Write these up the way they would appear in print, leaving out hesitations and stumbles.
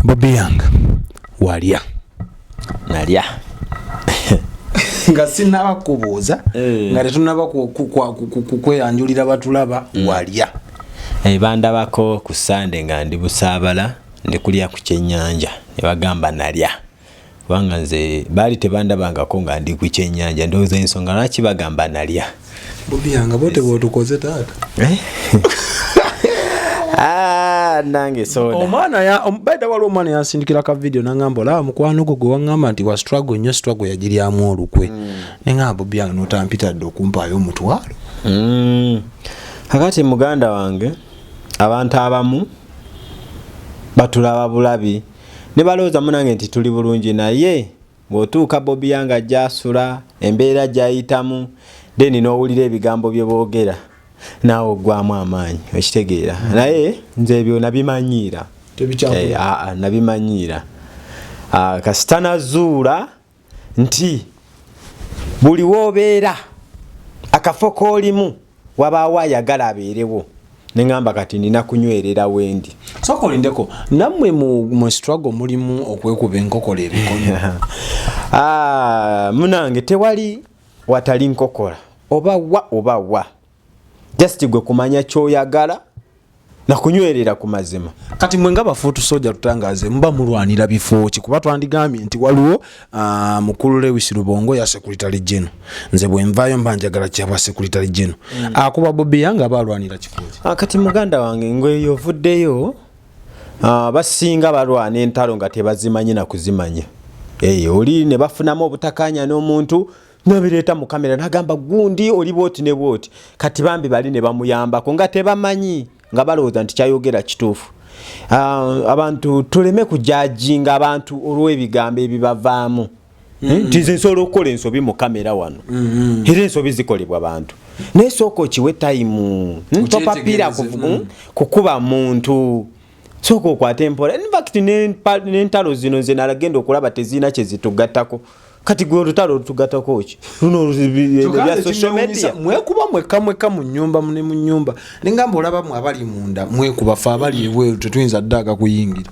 Bobi Young walya nalya nga sinaba kubuuza nga tetunaba kukweyanjulira batulaba walya bandabako ku Sunday nga ndi Busaabala ndi kulya ku kyennyanja ne bagamba nalya kubanga nze baali tebandabangako nga ndi ku kyennyanja ndowooza ensonga lwaki bagamba nalya. Bobi Young bote bwotukoze taata nange soda omwana ya baada wali omwana yasindikira ka video nangamba la mukwano gwe wangamba nti wa struggle nyo struggle yagiryamu olukwe nenga Bobi Young notampitadde okumpaayo omutwalo. Kakati muganda wange abantu abamu batulaba bulabi ne balooza munange nti tuli bulungi naye bw'otuuka Bobi Young ajasula embeera gyayitamu deni n'owulira ebigambo bye boogera naawe oggwamu amaanyi okitegeera naye nze ebyo nabimanyiira nabimanyiira kasita nazuula nti buli woobeera akafo koolimu wabaawo ayagala abeerewo neŋŋamba kati nina kunywerera wendi soka olindeko nammwe mu struggle mulimu okwekuba enkokola ebikono munange tewali watali nkokola oba wa just gwe kumanya kyoyagala na kunywerera ku mazima. Kati mwe nga bafuutu soja tutangaze mba mulwanira bifo ki kuba twandigambye nti waliwo mukulu Lewis Lubongo ya Secretary General nze bwe nvayo mbanjagala kyaba Secretary General akuba Bobi Young abalwanira kifo ki. Kati muganda wange ngwe yovuddeyo basinga balwana entalo nga tebazimanyi na kuzimanya oli ne bafunamu obutakanya n'omuntu nabireeta mu kamera nagamba gundi oli bwoti ne bwoti kati bambi bali ne bamuyambako nga tebamanyi nga balowooza nti kyayogera kituufu. Abantu tuleme kujajinga abantu olw'ebigambo ebibavaamu nti nze nsobola okukola ensobi mu kamera wano era ensobi zikolebwa bantu naye sooka okiwe tayimu topapiira kukuba muntu sooka okwata empola. In fact n'entalo zino nze nalagenda okulaba tezirina kye zitugattako kati gwe olutalo lutugattako ki luno bya social media mwekuba mweka mu nnyumba ne mu nnyumba nengamba olabamu abali munda mwekuba fe abali ebweru tetuyinza ddaaka kuyingira.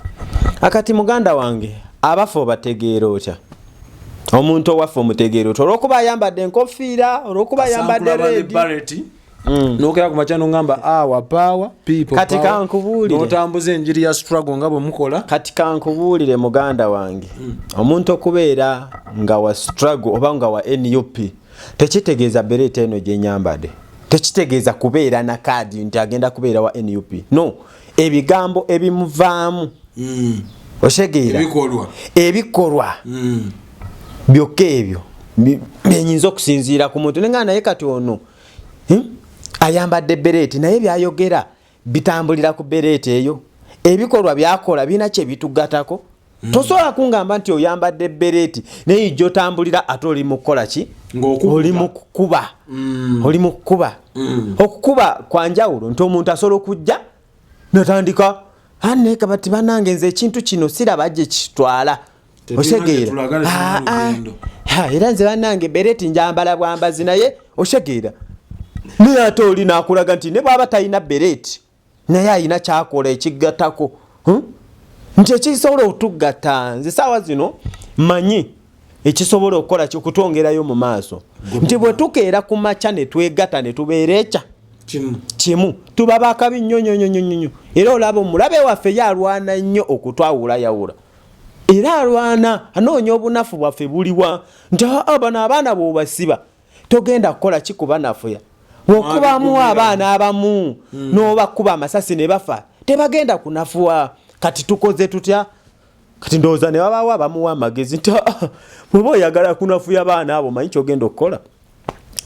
Akati muganda wange abafu obategeera otya omuntu owaffe omutegeera otya olwokuba ayambadde enkofiira olwokuba ayambadde redi nokera ku machano ngamba awa power people kati kankubuulire notambuza enjiri ya struggle ngabo mukola kati kankubuulire muganda wange omuntu okubeera nga wa struggle oba nga wa NUP tekitegeeza berete eno gye nyambadde tekitegeeza kubeera na kadi nti agenda kubeera wa NUP no ebigambo ebimuvaamu oshegeera ebikolwa byokka ebyo byenyinza okusinziira ku muntu nenga naye kati ono ayambadde bereti naye byayogera bitambulira ku bereti eyo ebikolwa byakola bina kye bitugatako tosobola kungamba nti oyambadde bereti naye ijjo tambulira ate oli mu kukola ki oli mu kukuba oli mu kukuba okukuba kwa njawulo nti omuntu asobola okujja natandika aneka bati banange nze ekintu kino siraba gye kitwala oshegeera era nze banange bereti njambala bwambazi naye oshegeera naye ate oli nakulaga nti ne bwaba talina bereti naye alina kyakola ekigatako nti ekisobola otugatta nze saawa zino manyi ekisobola okukola kyokutwongerayo mu maaso nti bwe tukeera ku makya ne twegatta ne tubeera ekya kimu tuba bakabi nnyo era olaba omulabe waffe yalwana nnyo okutwawula yawula era alwana anoonya obunafu bwaffe buliwa nti bano abaana bw'obasiba togenda kukola kikuba nafuya okubamu abaana abamu n'obakuba amasasi ne bafa tebagenda kunafuwa. Kati tukoze tutya kati ndowooza ne babaawo abamuwa amagezi nti bw'oba oyagala kunafuya abaana abo manyi kyogenda okukola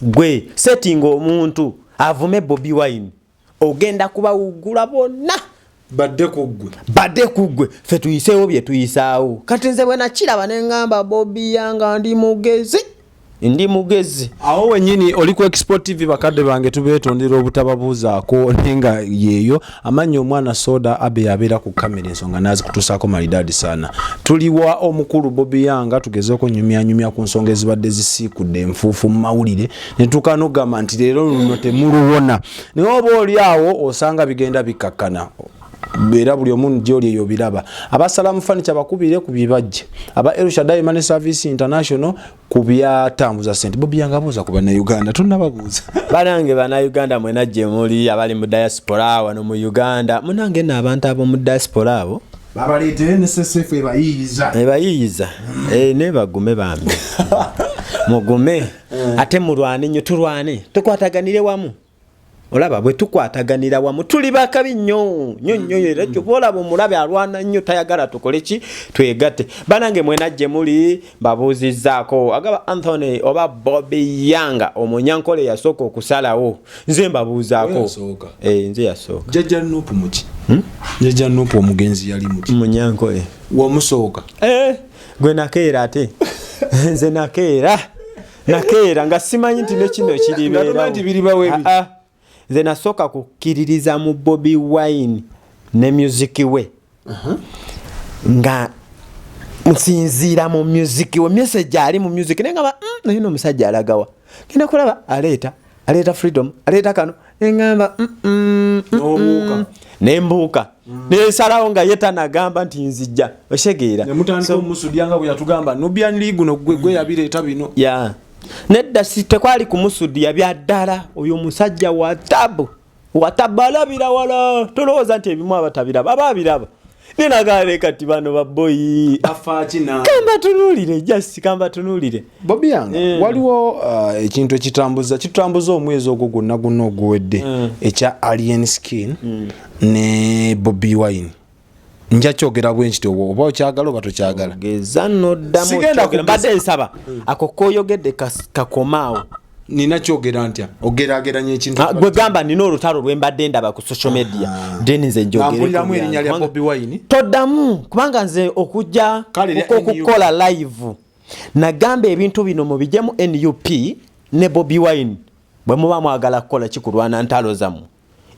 gwe setting omuntu avume Bobi Wine ogenda kubawugula bonna badde kuggwe ffe tuyiseewo bye tuyisaawo. Kati nze bwe nakiraba ne ngamba Bobi Young ndi mugezi awo wenyini oli ku Export TV bakadde bange tubeetondera obutababuuzaako nenga yeeyo amanyi omwana soda abe yabeera ku kamera ensonga nazi kutusaako malidadi sana tuliwa omukulu Bobi Young tugezeeko nyumya ku nsonga ezibadde zisiikudde enfuufu mu mawulire ne tukanogamba nti leero luno temuluwona naye oba oli awo osanga bigenda bikakkana era buli omuntu gyoli eyo biraba abasalamu furniture bakubire ku bibajje aba El Shaddai Money Service International ku byatambuza sente Bobi Young abuuza ku bana Uganda tunababuuza banange bana Uganda mwena gye muli abali mu diaspora wano mu Uganda munange n'abantu abo mu diaspora abo babaleetere NSSF ebayiyiza ne bagume bambi mugume ate mulwane nnyo tulwane tukwataganire wamu olaba bwe tukwataganira wamu tuli bakabi nnyo era kyo bolaba omulabe alwana nnyo tayagala tukole ki twegatte banange mwena gye muli babuuzizzaako agaba Anthony oba Bobi Young omunyankole yasooka okusalawo nze mbabuuzaako nze yasooka jjajja Nuupu muki jjajja Nuupu omugenzi yali muki munyankole wamusooka gwe nakeera ate nze nakeera nga simanyi nti nekino kiribeerawo nze nasooka kukkiririza mu Bobi Wine ne music we nga nsinziira mu music we message ali mu music naye ngamba naye n'omusajja alagawa genda kulaba aleeta freedom aleeta kano ngamba nembuuka nesalawo nga yetanagamba nti nzijja oshegeera nemutandika omusudyanga bwe yatugamba Nubian guno gwe yabireeta bino nedda tekwali kumusudya byaddala oyo musajja watabu alabira wala tolowooza nti ebimu abatabiraba ababiraba ninagale kati bano baboyi kamba tunuulire Bobi Young waliwo ekintu ekitambuza omwezi ogwo gwonna oguwedde ekya Alien Skin ne Bobi Wine nja kyogera bwenkiti oba okyagala oba tokyagala geza noddamu okyogera mbadde nsaba ako koyogedde kakomaawo nina kyogera ntya ogerageranya ekintu gwe gamba nina olutalo lwembadde ndaba ku social media then nze njogeramu erinnya lya Bobi Wine toddamu kubanga nze okujja okukola live nagamba ebintu bino mubijjemu NUP ne Bobi Wine bwe muba mwagala kukola kikulwana ntalo zamu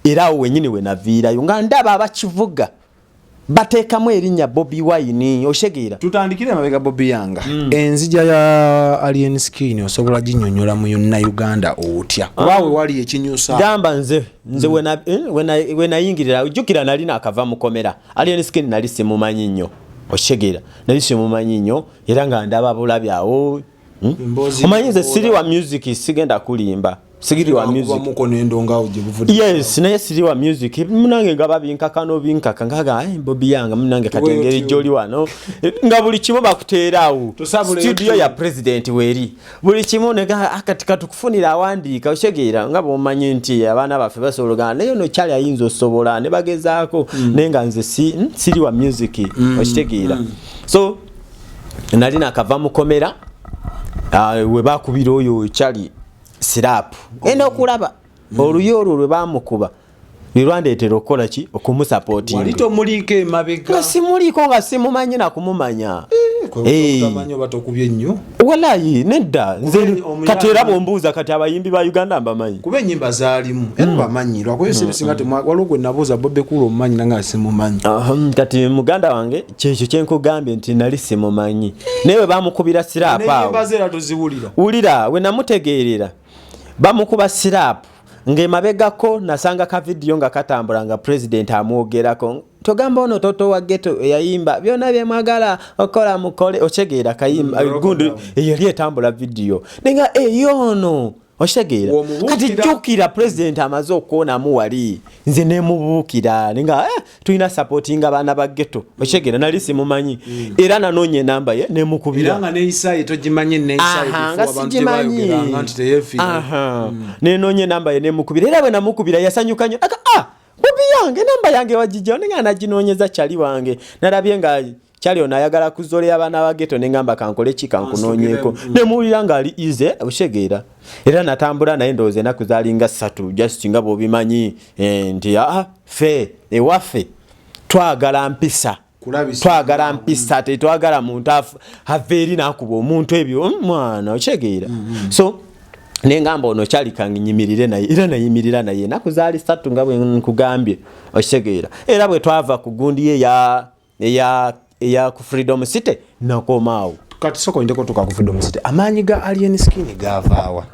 era awo wenyini we naviirayo nga ndaba abakivuga bateekamu erinnya Bobi Wine oshegeera tutandikire mabega Bobi Young enzija ya Alien Skin osobola ginnyonnyola mu Uganda otya kubaawe wali ekinyusa gamba nze we nayingirira ujjukira nali nakava mu komera Alien Skin nali simumanyi nnyo oshegeera nali simumanyi nnyo era nga ndaba bulabyawo omanyi nze siri wa music sigenda kulimba sigiri wa music muko nendo ngawo je buvudi yes naye siri wa music munange ngaba binkaka ngaga Bobi Young munange katengeri joli wano nga buli kimu bakuteerawo studio ya president weri buli kimu nega akatika tukufunira awandika oshegeera nga bomanyi nti abana bafe basologana nayo no kyali ayinzo osobola ne bagezaako nenga nze siri wa music oshegeera so nali nakava mu komera we bakubira oyo kyali sirapu enda okulaba oluyoro lwe bamukuba nirwandeetera okukola ki okumusapoti walito muliiko emabega nga simuliiko nga simumanyi nakumumanya utamanyi oba tokubye nnyo walayi nedda nze kati era bombuuza kati abayimbi ba Uganda mbamanyi kuba ennyimba zaalimu era bamanyi lwakuba singa waliwo gwe nabuuza Bobi Kulu omumanyi nanga simumanyi kati muganda wange kyekyo kyenkugambye nti nali simumanyi naye we bamukubira sirapu awo n'ennyimba ze era toziwulira wulira we namutegeerera bamukuba sirapu ng'emabegako nasanga ka video nga katambula nga president amwogerako togamba ono toto wa ghetto eyayimba byonna byemwagala okola mukole ochegeera kayimba gundu yali etambula video nenga eyono oshegeera kati jukira president amaze okuona mu wali nze ne mubuukira nenga tulina supporting abana ba ghetto oshegeera nali simumanyi era nanonye namba ye ne mukubira nga ne Isayi togimanyi ne Isayi before abantu bayogeranga nti teyefi ne nonye namba ye ne mukubira era bwe namukubira yasanyuka nnyo Bobi Young namba yange wajijja nenga naginonyeza chali wange narabye nga chali onayagala kuzole abana ba ghetto nengamba kankole kikankunonyeko ne muulira nga ali ize oshegeera era natambula naye ndoze nakuzalinga 3 just nga bobimanyi nti fe ewafe twagala mpisa twagala mpisa tetwagala muntu aveeri nakuba omuntu ebyo mwana oshegeera so nengamba ono chali kanginyimirire naye era nayimirira naye nakuzaali 3 nga bwe nkugambye oshegeera era bwe twava ku gundi ye ya ku Freedom City nakomaawo kati soko ndeko toka ku freedom city amanyi ga alien skin gavaawa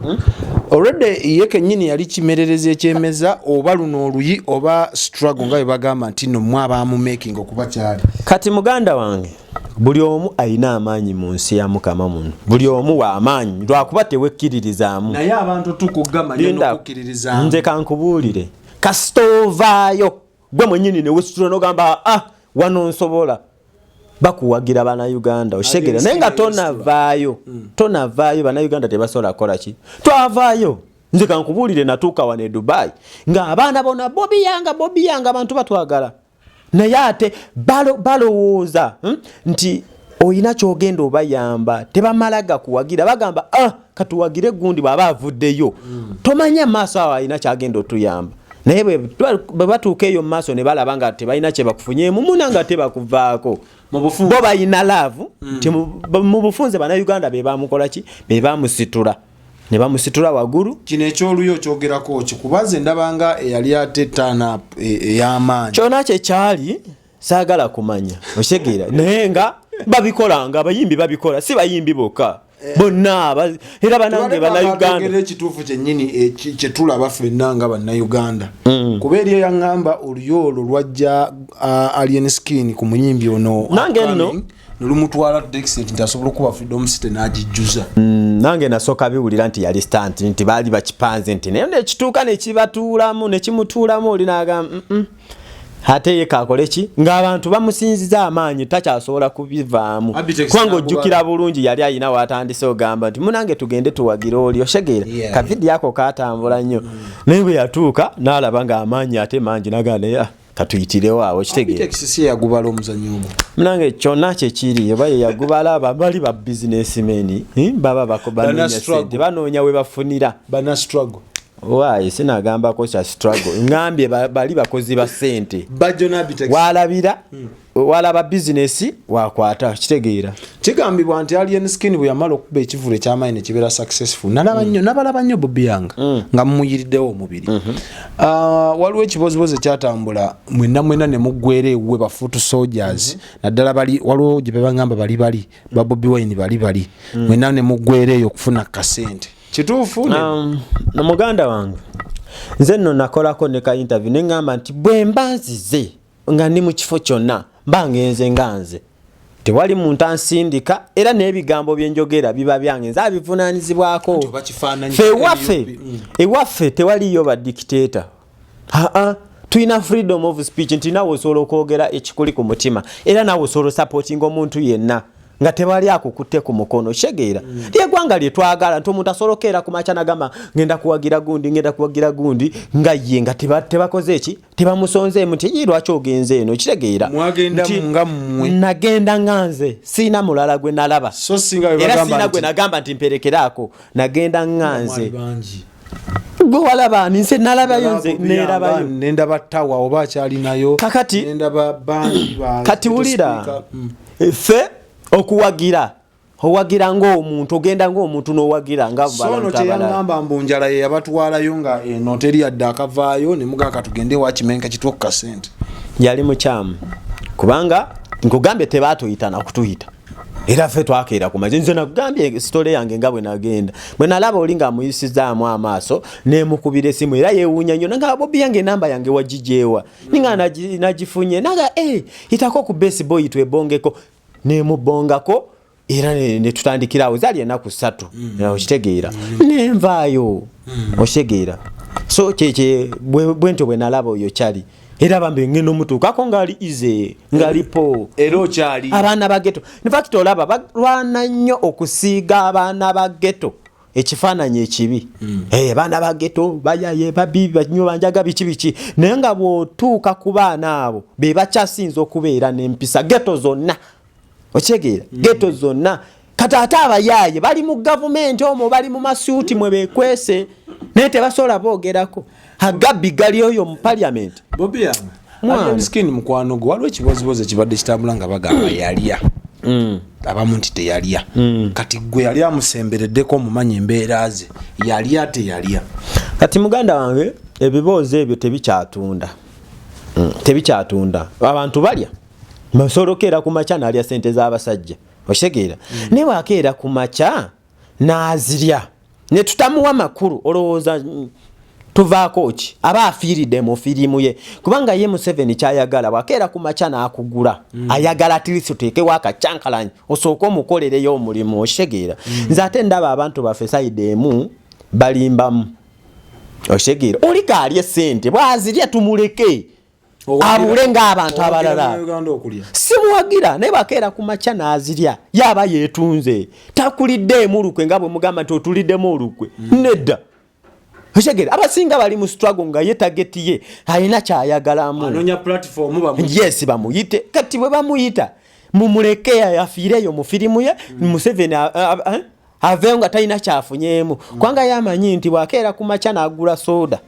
already yeke nyini yali kimerereze ekyemeza oba luno oluyi oba struggle nga bagamba nti no mwaba mu making okuba kyali kati muganda wange buli omu ayina amaanyi mu nsi ya mukama muno buli omu wa amaanyi lwakuba tewekkiririzaamu naye abantu tukugamba n'okukkiririzaamu nze kankubuulire kastovaayo gwe mwenyini ne wesitula n'ogamba wano nsobola bakuwagira bannayuganda oshegera naye nga tonavaayo bannayuganda tebasobola kukola ki twavaayo nze kankubuulire natuuka wano e Dubai nga abaana bona Bobi Young abantu batwagala naye ate balowooza nti oyina kyogenda obayamba tebamalaga kuwagira bagamba katuwagire gundi bw'aba avuddeyo tomanya maaso awo alina kyagenda otuyamba naye bwe batuuka eyo mu maaso ne balaba nga tebalina kye bakufunyeemu muna nga tebakuvaako bo balina laavu nti mu bufunze bannayuganda be bamukola ki be bamusitula ne bamusitula waggulu kino ekyoluyo kyogerako kikubaze ndabanga eyali ate tana ey'amaanyi kyona kye kyali saagala kumanya osegeera naye nga babikolanga abayimbi babikola si bayimbi bokka bonna era banange bannayuganda ekituufu kyennyini kyetulaba ffenna nga bannayuganda kuba eri eyaŋŋamba oluyo olwo lwajja alien skin ku muyimbi ono nange nno nolumutwala Dexit nti asobola okuba freedom city n'agijjuza nange nasooka biwulira nti yali stunt nti baali bakipanze nti naye nekituuka nekibatuulamu nekimutuulamu oli n'agamba ate ye kakole ki ng'abantu bamusinziza amaanyi takyasobola kubivaamu kubanga ojjukira bulungi yali ayina watandise ogamba nti munange tugende tuwagira oli oshegeera kavidi ako katambula nnyo naye bwe yatuuka n'alaba ng'amaanyi ate mangi n'agamba katuyitirewo awo kitegeera yagubala omuzannyo ogwo munange kyonna kyekiri oba ye yagubala abo bali ba businessmen baba banoonya we bafunira bana struggle waayi sinagambako kya struggle ngambye bali bakozi ba ssente bajonabitex walabira walaba business wakwata kitegeera kigambibwa nti alien skin bwe yamala okuba ekivulo eky'amaanyi ne kibeera successful nabalaba nnyo Bobi Young nga mumuyiriddewo omubiri waliwo ekibozibozi ekyatambula mwenna ne muggwera ewuwe bafuutu soldiers naddala waliwo gye babagamba bali ba Bobi Wine bali mwenna ne muggwera eyo okufuna kasente kituufu na muganda wange nze nno nakolako ne ka interview ne ngamba nti bwe mbanzize nga ndi mu kifo kyonna mbangenze nganze tewali muntu ansindika era n'ebigambo byenjogera biba byange nze abivunaanyizibwako ewaffe tewaliyo badikiteeta tulina freedom of speech nti nawe osobola okwogera ekikuli ku mutima era nawe osobola supportinga omuntu yenna nga tebali akukutte ku mukono shegeera lyegwanga lyetwagala nti omuntu asolokera ku macha nagamba ngenda kuwagira gundi nga ye nga tebakoze eki tebamusonzeemu nti ye lwaki ogenze eno kitegeera nagenda nganze siina mulala gwe nalaba era siina gwe nagamba nti mperekeraako nagenda nganze gwe walaba nse nalabayo nze nerabayo nendaba tawa oba akyalinayo kakati nendaba bandi kati wulira ffe owagira ng'omuntu ogenda ng'omuntu n'owagira nga sono kyeyangamba mbunjala ye yabatwalayo nga eno teri yadde akavaayo ne mugaka tugende wakimenka kitwokka sente yali mukyamu kubanga nkugambye tebaatuyita nakutuyita era ffe twakeera ku mazi nze nakugambye sitole yange nga bwe nagenda bwe nalaba oli nga amuyisizaamu amaaso neemukubira essimu era yeewuunya nnyo nanga Bobi yange enamba yange wagijeewa ninga nagifunye naga hitako ku baseboy twebongeko nemubongako era ne tutandikirawo zali enaku 3 okitegeera nenvaayo oshegeera so kyekye bwentyo bwe nalaba oyo kyali era bambe ngeno mutuukako ngali ize ngalipo era kyali abaana ba ghetto in fact olaba balwana nnyo okusiiga abaana ba ghetto ekifaananyi ekibi baana ba ghetto bayaye babi banyo banjaga biki naye nga bw'otuuka ku baana abo be bakyasinza okubeera n'empisa ghetto zonna ochegeera ghetto zonna kata ate abayaye bali mu government omwo bali mu masuuti mwe bekwese naye tebasobola boogerako agabi gali oyo mu parliament Bobi Young skin mukwano gwe waliwo ekibozibozi ekibadde kitambula nga bagamba yalya abamu nti teyalya kati gwe yali amusembereddeko omumanyi embeera ze yalya teyalya kati muganda wange ebibuuzo ebyo tebikyatunda abantu balya basolokera ku macha nalya sente z'abasajja oshegeera ne bwakeera ku macha n'azirya ne tutamuwa makuru olowooza tuvaako ki aba afiiridde mu firimu ye kubanga ye Museveni kyayagala bwakeera ku macha n'akugula ayagala atirisi oteekewo akacyankalanyi osooka omukolereyo omulimu oshegeera nze ate ndaba abantu baffe sayidi emu balimbamu oshegeera oli kaalye ssente bwazirya tumuleke abule ng'abantu abalala simuwagira naye bwakeera ku macha n'azirya yaba yeetunze takuliddeemu olukwe nga bwe mugamba nti otuliddemu olukwe nedda oshegeera abasinga bali mu struggle nga ye tageti ye alina kyayagalamu anonya platform yes bamuyite kati bwe bamuyita mumuleke afiireyo mu firimu ye Museveni aveyo nga talina kyafunyeemu kubanga yamanyi nti bwakeera ku macha n'agula soda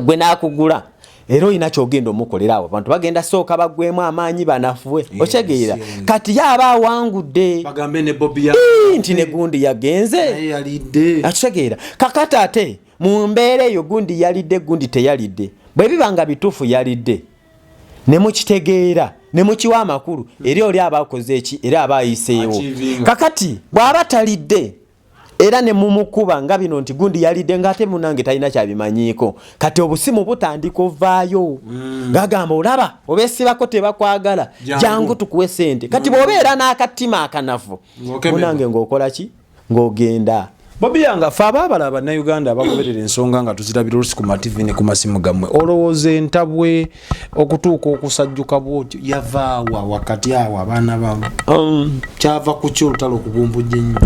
gwe n'akugula era olina kyogenda omukolera abo abantu bagenda sooka bagwemu amaanyi banafuwe okyegeera kati yaba awangudde bagambe ne Bobi Young nti ne gundi yagenze yalidde akitegeera kakata ate mu mbeera eyo gundi yalidde gundi teyalidde bwe bibanga bituufu yalidde ne mukitegeera ne mukiwa amakulu eri oli abakoze eki era abayiseewo kakati bw'aba talidde era ne mumukuba nga bino nti gundi yalidde ngate munange talina kyabimanyiiko kati obusimu butandika ovaayo gagamba olaba obesibako tebakwagala jangu tukuwe sente kati bw'obeera n'akatima akanafu munange ng'okola ki ng'ogenda Bobi Young afa abalaba na Uganda abagoberera ensonga nga tuzirabira olusi ku TV ne ku masimu gammwe olowooza entabwe okutuuka okusajjuka bwotyo yavaawa wakati awo abaana bamu kyava ku kyo olutalo okubumbujja ennyo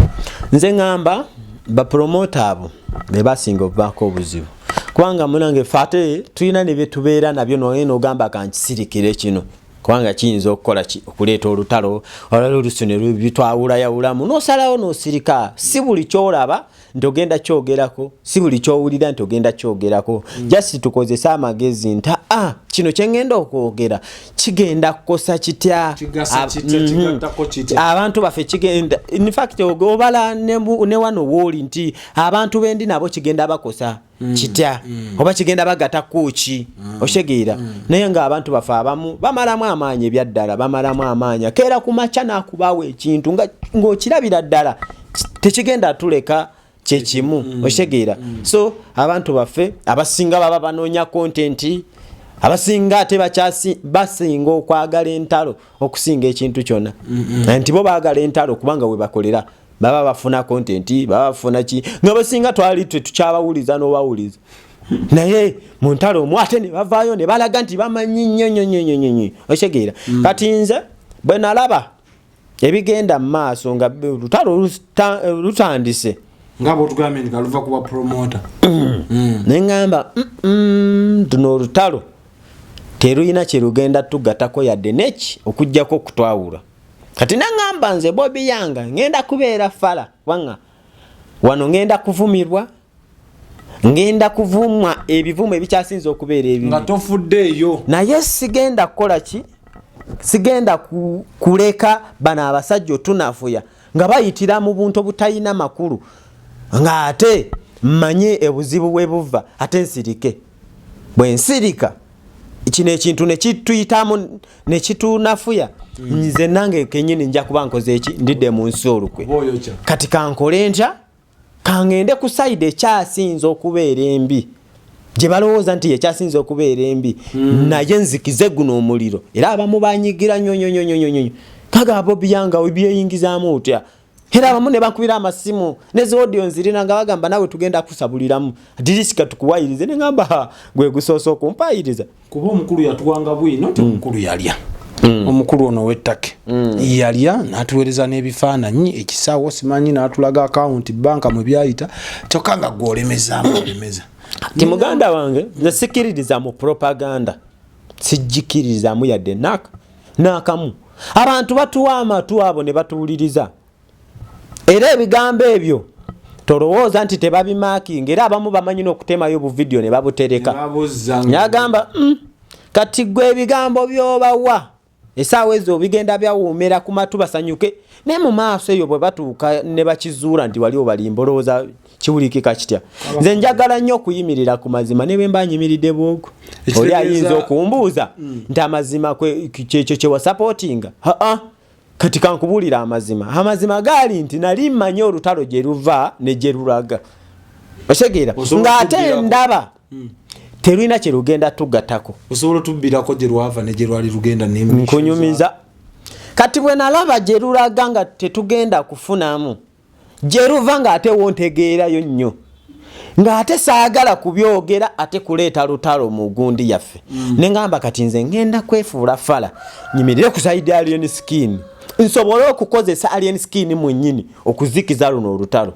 nze ngamba bapromota abo be basinga obubaako obuzibu kubanga munange fate tulina ne bye tubeera nabyo n'ogamba kankisirikire kino kubanga kiyinza okukola okuleeta olutalo olala olusune bitwawulayawulamu n'osalawo n'osirika si buli kyolaba nti ogenda kyogerako si buli kyowulira nti ogenda kyogerako jasi tukozesa amagezi nti kino kyengenda okwogera kigenda kukosa kitya abantu baffe kigenda in fact obala ne wano wooli nti abantu bendi nabo kigenda bakosa kitya oba kigenda bagata kuki oshegeera naye nga abantu baffe abamu bamalamu amaanyi ebyaddala bamalamu amaanyi keera ku macha n'akubaawo ekintu ng'okirabira ddala tekigenda tuleka kyekimu oshegeera so abantu baffe abasinga baba banoonya kontenti abasinga ate basinga okwagala entalo okusinga ekintu kyonna nti bo baagala entalo kubanga we bakolera baba bafuna kontenti baba bafuna ki nga basinga twali tukyabawuliza n'obawuliza naye mu ntalo omwo ate ne bavaayo ne balaga nti bamanyi nnyo oshegeera kati nze bwe nalaba ebigenda mu maaso nga lutalo lutandise ngabo tugambye nga luva kuba promota ne ngamba tuno olutalo teruyina kyerugenda tugatako yadde neki okujjako okutwawula kati nangamba nze Bobi Young ngenda kubeera fala wanga wano ngenda kuvumirwa ngenda kuvumwa ebivumo ebikyasinza okubeera ebibi nga tofuddeeyo naye sigenda kukola ki sigenda kuleka bana abasajja otunafuya nga bayitira mu buntu obutalina makulu nga ate mmanye ebuzibu bwe buva ate nsirike bwe nsirika kino ekintu ne kituyitamu ne kitunafuya nze nange kenyini nja kuba nkoze eki ndidde mu nsi olukwe kati kankole ntya kangende ku side ekyasinza okubeera embi gye balowooza nti ekyasinza okubeera embi naye nzikize guno omuliro era abamu banyigira nnyo kaga Bobi Young webyeyingizaamu otya era abamu ne bakubira amasimu nezi audio nzirina nga bagamba nawe tugenda kusabuliramu dirisika tukuwayirize ne ngamba gwe gusoosa okumpayiriza kuba omukulu yatuwanga bwino nti omukulu yalya omukulu ono w'ettake yalya n'atuweereza n'ebifaananyi ekisaawo simanyi n'atulaga akawunti banka mwe byayita kyokka nga gwolemezaamu olemeza ti muganda wange nze sikiririza mu propaganda sijjikiririzaamu yadde n'akamu abantu batuwa amatu abo ne batuwuliriza era ebigambo ebyo tolowooza nti tebabimakinga era abamu bamanyi n'okutemayo buvidiyo ne babutereka nyagamba kati gwe ebigambo byobawa esaawa ezo bigenda byawuumera ku matu basanyuke naye mu maaso eyo bwe batuuka ne bakizuula nti wali obalimbolooza kiwulikika kitya nze njagala nnyo okuyimirira ku mazima ne bwe mba nyimiridde bwoko oli ayinza okumbuuza nti amazima kyekyo kye wasapootinga kati kankubulira amazima gali nti nali mmanyi olutalo gye luva ne gye lulaga osegeera ng'ate ndaba terulina kye lugenda tugatako osobola tubbirako gye lwava ne gye lwali lugenda nkunyumiza kati bwe nalaba gye lulaga nga tetugenda kufunamu gye luva ng'ate wontegeerayo nnyo ng'ate saagala kubyogera ate kuleeta lutalo mu gundi yaffe ne ngamba kati nze ngenda kwefuula fala nyimirire ku saidi alien skin nsobole okukozesa alien skin mwennyini okuzikiza luno olutalo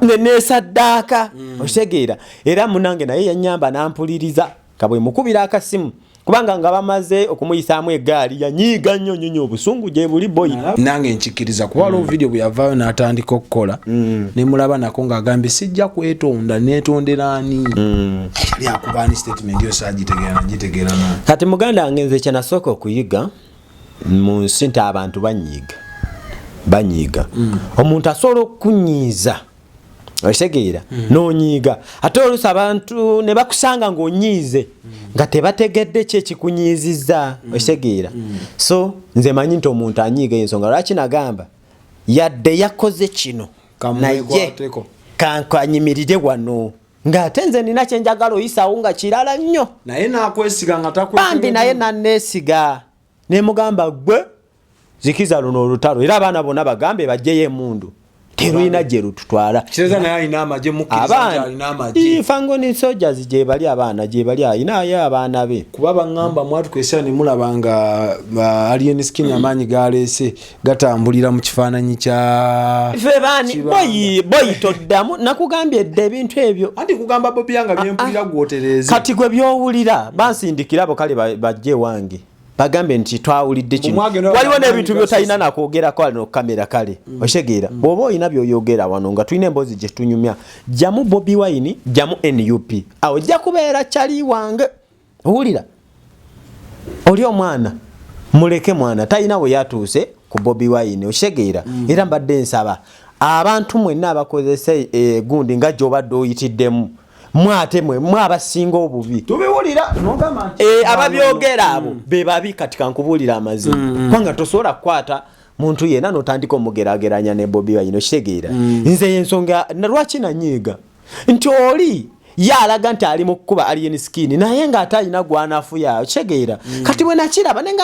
neweesaddaaka otegeera era munange naye yanyamba nampuliriza kabwe mukubira akasimu kubanga nga bamaze okumuyisaamu egaali yanyiiga nnyo obusungu gye buli boyi nange nkikiriza kuba waliwo video bwe yavaayo n'atandika okukola ne mulaba nako ng'agambye sijja kwetonda neetondera ani yali akubaani statement yo saagitegeera kati muganda wange nze kye nasooka okuyiga mu nsi nti abantu banyiiga omuntu asobola okunyiiza otegeera n'onyiiga ate oluusi abantu ne bakusanga ng'onyiize nga tebategedde ki ekikunyiizizza otegeera so nze manyi nti omuntu anyiiga ensonga lwaki nagamba yadde yakoze kino naye kankanyimirire wano ng'ate nze nina kyenjagala oyisaawo nga kirala nnyo naye nakwesiga nga bambi naye nanneesiga ne mugamba gwe zikiza luno olutalo era abaana bonna bagambe bajjeyo emundu terulina gye lututwala kireza naye alina amagye mukkiriza nti alina amagye fango ne soldiers gye bali abaana gye bali ayinayo abaana be kuba baŋŋamba mwatukwesera ne mulaba nga alien skin amaanyi galeese gatambulira mu kifaananyi kya ffe baani boyi toddamu nakugambye edda ebintu ebyo anti kugamba Bobi Young byempulira gwotereeze kati gwe byowulira bansindikira bo kale bajje wange bagambe nti twawulidde kino waliwo n'ebintu byotalina nakwogerako wano kamera kale otegeera bw'oba olina byoyogera wano nga tulina emboozi gye tunyumya jjamu Bobi Wine jjamu NUP awo ojja kubeera kyali wange owulira oli omwana muleke mwana talina we yatuuse ku Bobi Wine otegeera era mbadde nsaba abantu mwenna abakozesa gundi nga gy'obadde oyitiddemu mwate mwabasinga obubi tubiwulira nogamba ababyogera abo be babi kati kankubulira amazima kwanga tosobola kukwata muntu yena notandika omugerageranya ne Bobi Wine otegeera nze ensonga lwaki nanyiiga nti oli yalaga nti ali mu kukuba alien skin naye nga atalina gwanafuya otegeera kati bwe nakiraba nenga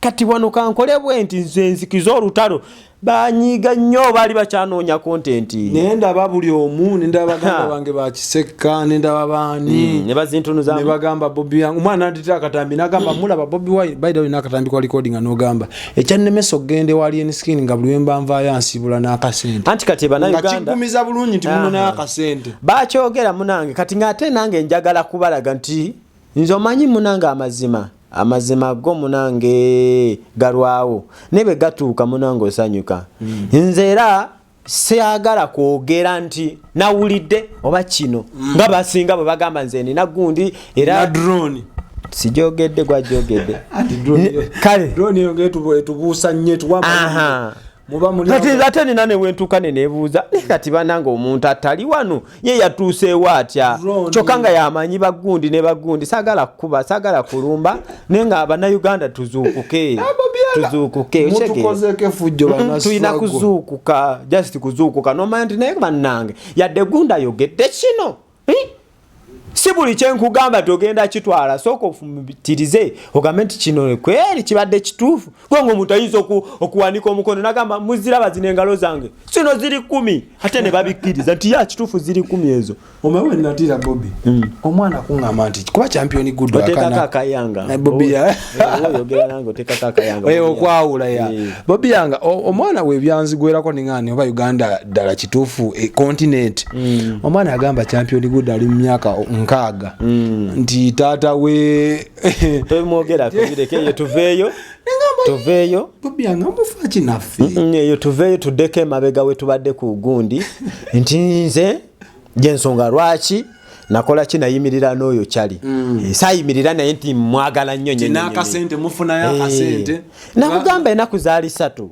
kati wano kankole bwe nti nze nzikiza olutalo banyiga nnyo bali bakyanoonya content nendaba buli omu nendaba bagamba bange bakiseka nendaba baani ne bazintunuza ne bagamba Bobi Young omwana ndita akatambi nagamba mulaba Bobi Wine by the way nakatambi kwa recording anogamba ekyannemeso gende wali en skin nga buli wemba nvaayo ansibula n'akasente anti kati bana Uganda ngakikumiza bulungi nti muno n'akasente bakyogera munange kati ngate nange njagala kubalaga nti nze omanyi munange amazima go munange galwawo nebe gatuuka munange osanyuka nze era seagala kwogera nti nawulidde oba kino nga basinga bwe bagamba nze nina gundi era drone sijogedde gwajogedde kale drone yongetu tubuusa nnyo tuwamba ate nina ne wentuuka ne neebuuza kati bananga omuntu atali wano ye yatuuseewo atya kyokka nga yamanyi bagundi ne bagundi saagala kukuba saagala kulumba naye nga bannayuganda tuzuukuke tulina kuzuukuka just kuzuukuka nomanya nti naye bannange yadde gundi ayogedde kino si buli kyenkugamba togenda kitwala sooka ofumutirize ogambe nti kino kweri kibadde kituufu gwenga omuntu ayinza okuwanika omukono nagamba muziraba zino engalo zange sino ziri 10 ate ne babikkiriza nti ya kituufu ziri 10 ezo omewe natira Bobi omwana kungamba nti kuba champion good akana akayanga Bobi oyogera nange otekako akayanga wewe okwawula ya Bobi Young omwana we byanzigwerako ningani oba Uganda ddala kituufu continent omwana agamba champion good ali mu myaka nkaaga nti taata we twemwogera tubirekeyo tuveeyo Bobi Young amufa kinaffe eyo tuveeyo tuddeko emabega we tubadde ku gundi nti nze gyensonga lwaki nakola kinayimirira n'oyo kyali saayimirira naye nti mwagala nnyo n'akasente mufunayo akasente nakugamba enaku zaali 3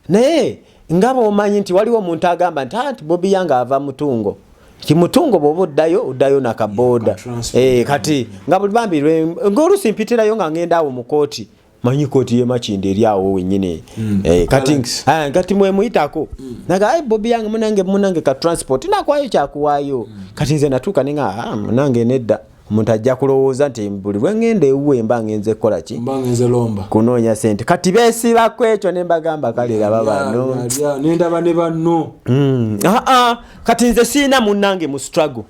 naye nga bw'omanyi nti waliwo omuntu agamba nti Bobi Young ava mutungo kimutungo bwoba oddayo nakaboda kati nga buli bambi ng'olusi mpitirayo nga ngenda awo mu kooti manyi koti ye Makinde eri awo wenyine kati mwe muitako naga ai Bobi Young munange ka transport nakwayo kyakuwayo kati nze natuka ninga munange nedda omuntu ajja kulowooza nti buli lwengende ewuwe mbangenze kola ki mbangenze lomba kunoonya sente kati beesiba kwekyo ne mbagamba kale laba bano nendaba ne banno kati nze siina munnange mu struggle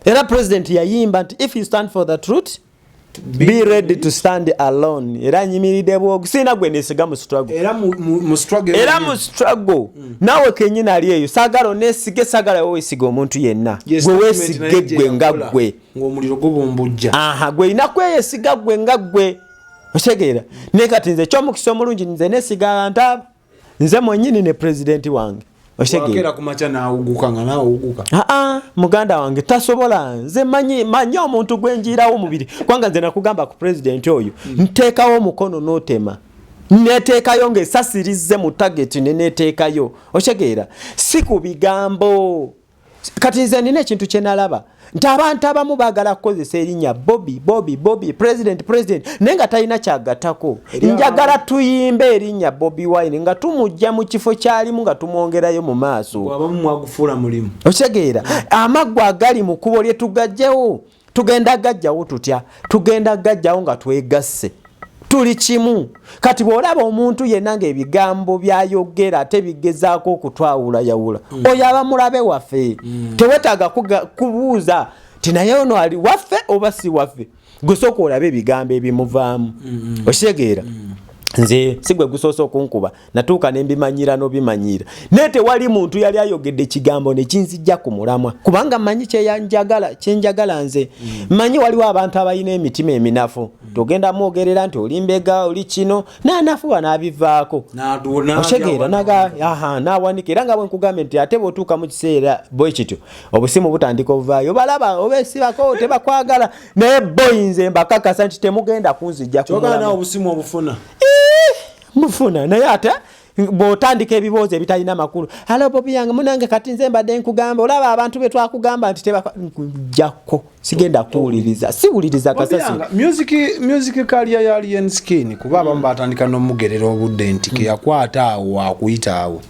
era president yayimba nti if you stand for the truth be ready to stand alone era nyimiridde bwogu siina gwe nesiga mu struggle era mu struggle nawe kenyina ali eyo sagala onesige sagala wowe siga omuntu yenna gwe wesige gwe nga gwe ng'omuliro gubumbujja gwe ina kweyesiga gwe nga gwe otegeera ne kati nze ky'omukisa omulungi nze nesiga abantu abo nze mwennyini ne president wange wakera kumacha na uguka nga nawe uguka muganda wange tasobola nze manyi omuntu gwenjirawo mubiri kwanga nze nakugamba ku president oyo nteekawo mukono n'otema neteekayo ng'esasirize mu target neneteekayo otegeera si ku bigambo kati nze nina ekintu kye nalaba nti abantu abamu baagala kukozesa erinnya Bobi president naye nga talina kyagattako njagala tuyimbe erinnya Bobi Wine nga tumujja mu kifo kyalimu nga tumwongerayo mu maaso abamu mwagufuula mulimu otegeera amaggwa agali mu kkubo lye tugajjewo tugenda gajjawo tutya tugenda gajjawo nga twegasse tuli kimu kati bw'olaba omuntu yenna ng'ebigambo byayogera tebigezaako okutwawula yawula oyo aba mulabe waffe tewetaaga kubuuza ti naye ono ali waffe oba si waffe gusooka olabe ebigambo ebimuvaamu okitegeera nze sigwe gusoose okunkuba natuuka ne mbimanyira n'obimanyira naye tewali muntu yali ayogedde ekigambo ne kinzijja ku mulamwa kubanga manyi kyenjagala nze manyi waliwo abantu abalina emitima eminafu togenda mwogerera nti oli mbega oli kino n'anafuwa n'abivaako otegeera n'awanika era nga bwe nkugambye nti ate bw'otuuka mu kiseera bwe kityo obusimu butandika ovaayo balaba obeesibako tebakwagala naye boyinze mbakakasa nti temugenda kunzijja ku mulamwa obusimu obufuna mufuna naye ate bw'otandika ebibuuzo ebitalina makulu halo Bobi Young munange kati nze mbadde nkugamba olaba abantu be twakugamba nti tebakujjako sigenda kuwuliriza siwuliriza kasasi music career ya Alien Skin kuba abamu batandika n'omugerera obudde nti keyakwata awo akuyita awo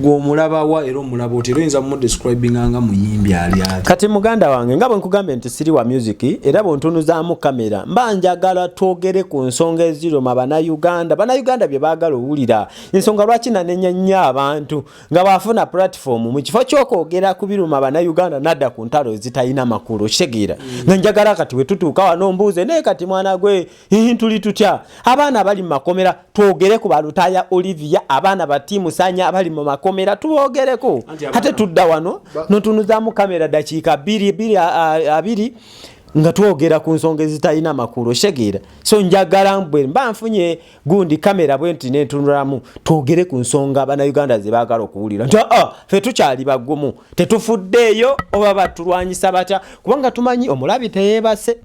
gw'omulaba wa era omulaba otero oyinza mudescribinga nga muyimbi ali ati kati muganda wange nga bwe nkugambye nti siri wa music era bw'ontunuzaamu kamera mba njagala twogere ku nsonga eziruma bannayuganda bye baagala owulira ensonga lwaki nanenya nnyo abantu nga bafuna platform mu kifo ky'okwogera ku biruma bannayuganda nadda ku ntalo ezitalina makulu okitegeera nga njagala kati we tutuuka wano mbuuze naye kati mwana gwe tuli tutya abaana abali mu makomera twogere ku balutaya Olivia abaana batiimu Sanya abali mu makomera twogereko ate tudda wano notunuzaamu kamera dakiika 2 nga twogera ku nsonga ezitalina makulu okitegeera so njagala mbwe mba nfunye gundi kamera bwe nti nentunulamu twogere ku nsonga abannayuganda ze baagala okuwulira nti ffe tukyali bagumu tetufuddeeyo oba batulwanyisa batya kubanga tumanyi omulabi teyeebase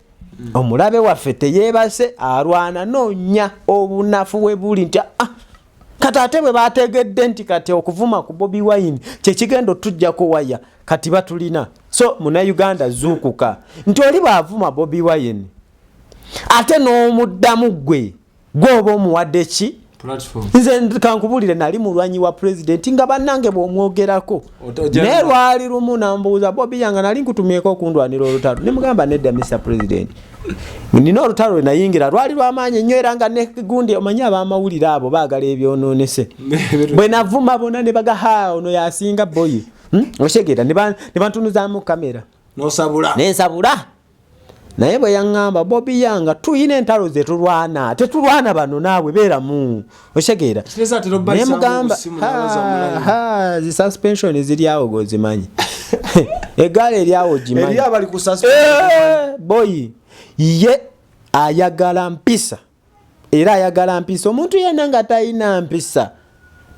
omulabe waffe teyeebase alwana noonya obunafu we buli nti kati ate bwe bategedde nti kati okuvuma ku Bobi Wine kyekigendo tujjako waya kati batulina so munnayuganda zuukuka nti oli bw'avuma Bobi Wine ate n'omuddamu gwe gw'oba omuwadde ki nze kankubulire nali mulwanyi wa president nga bannange bw'omwogerako naye lwali lumu nambuuza Bobi Young nali nkutumyeko okundwanira olutalo ne mugamba nedda Mr President nina olutalo lwe nayingira lwali lw'amaanyi ennyo era nga ne gundi omanyi ab'amawulire abo baagala ebyonoonese bwe navuma bonna ne baga ono yasinga boyi okitegeera ne bantunuzaamu kamera nensabula naye bwe yaŋŋamba Bobi Young tuyina entalo ze tulwana tetulwana bano naawe beeramu okitegeera naye mugamba zi suspension ziri awo gozimanyi egaala eri awo gimanyi boyi ye ayagala mpisa era ayagala mpisa omuntu yenna nga talina mpisa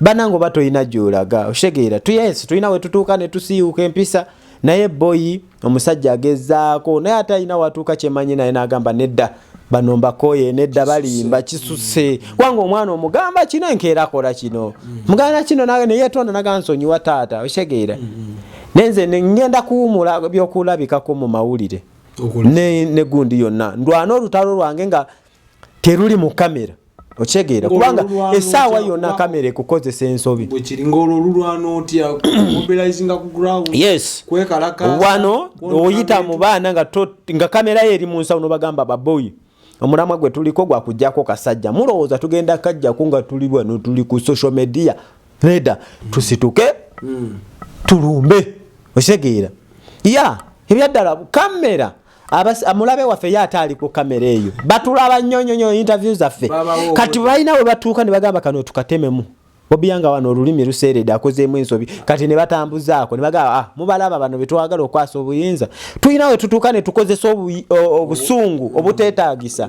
banango batoyina gy'olaga okitegeera tuyina we tutuuka ne tusiiwuka empisa naye boyi omusajja agezaako naye atalina watuuka kyemanyi naye n'agamba nedda bano mbakoye nedda balimba kisuse wanga omwana omugamba kino enkeera akola kino muganda kino naye yeetonda nagansonyiwa taata okitegeera nenze ngenda kuwumula byokulabikako mu mawulire ne gundi yonna ndwana olutalo lwange nga teruli mu kamera ochegeera kubanga esaawa yonna kamera ekukozesa ensobi bwe kiringa olululwano otya mobilizinga ku ground yes wano oyita mu baana nga kamera ye eri mu nsawo nobagamba baboyi omulamwa gwe tuliko gwakujjako kasajja mulowooza tugenda kajjako nga tuli wano tuli ku social media leda tusituke tulumbe ochegeera ebyaddala kamera amulabe waffe yataali ku kamera eyo batulaba nnyonyonyo interview zaffe kati balina we batuuka ne bagamba kano tukatememu Bobi Young wano olulimi luseeredde akozeemu ensobi kati ne batambuzaako ne bagamba mubalaba bano betwagala okwasa obuyinza tulina we tutuuka ne tukozesa obusungu obuteetaagisa